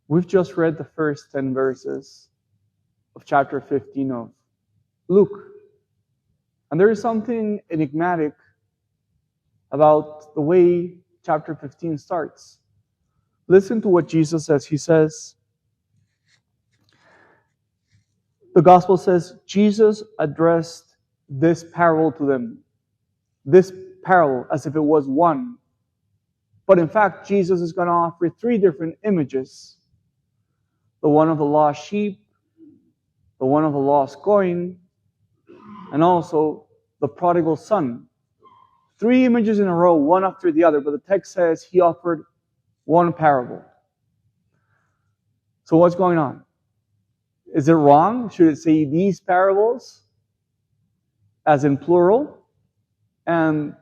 We've just read the first 10 verses of chapter 15 of Luke. And there is something enigmatic about the way chapter 15 starts. Listen to what Jesus says. He says, the gospel says, Jesus addressed this parable to them. This parable as if it was one. But in fact, Jesus is going to offer three different images. The one of the lost sheep, the one of the lost coin, and also the prodigal son. Three images in a row, one after the other, but the text says he offered one parable. So what's going on? Is it wrong? Should it say these parables, as in plural? And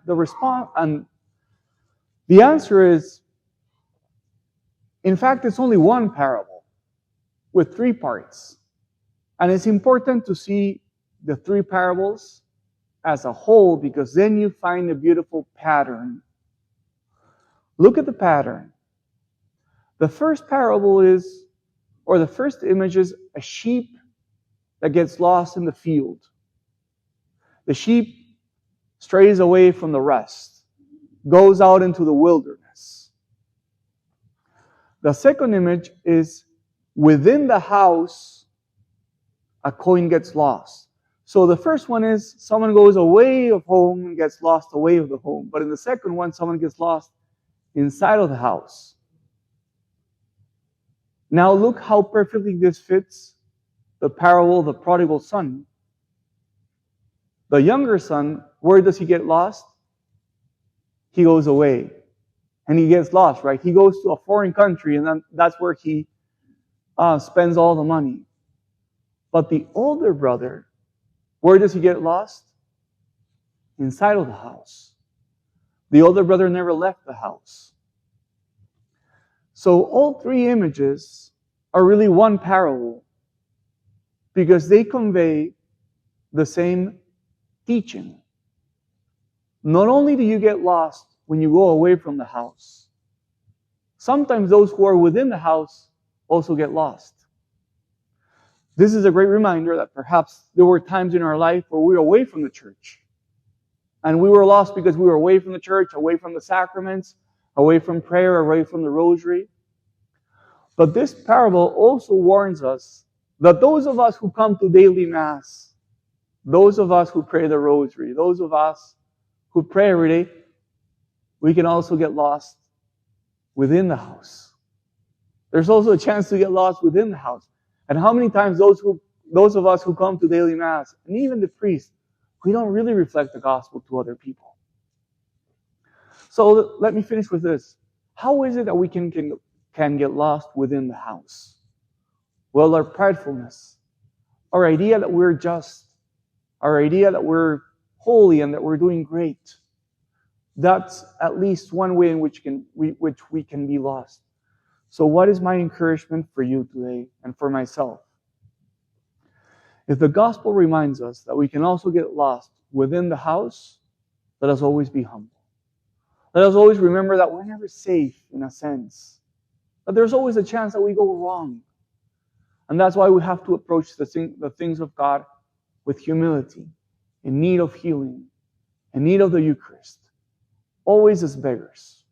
the answer is, in fact, it's only one parable with three parts. And it's important to see the three parables as a whole, because then you find a beautiful pattern. Look at the pattern. The first parable is, or the first image is, a sheep that gets lost in the field. The sheep strays away from the rest, goes out into the wilderness. The second image is, within the house, a coin gets lost. So the first one is, someone goes away of home and gets lost away of the home. But in the second one, someone gets lost inside of the house. Now look how perfectly this fits the parable of the prodigal son. The younger son, where does he get lost? He goes away. And he gets lost, right? He goes to a foreign country, and then that's where he spends all the money. But the older brother, where does he get lost? Inside of the house. The older brother never left the house. So all three images are really one parable, because they convey the same teaching. Not only do you get lost when you go away from the house, sometimes those who are within the house also get lost. This is a great reminder that perhaps there were times in our life where we were away from the church. And we were lost because we were away from the church, away from the sacraments, away from prayer, away from the rosary. But this parable also warns us that those of us who come to daily Mass, those of us who pray the rosary, those of us who pray every day, we can also get lost within the house. There's also a chance to get lost within the house. And how many times those of us who come to daily Mass, and even the priest, we don't really reflect the gospel to other people. So let me finish with this. How is it that we can get lost within the house? Well, our pridefulness, our idea that we're just, our idea that we're holy and that we're doing great. That's at least one way in which we can be lost. So what is my encouragement for you today and for myself? If the gospel reminds us that we can also get lost within the house, let us always be humble. Let us always remember that we're never safe, in a sense. That there's always a chance that we go wrong. And that's why we have to approach the things of God with humility, in need of healing, in need of the Eucharist, always as beggars.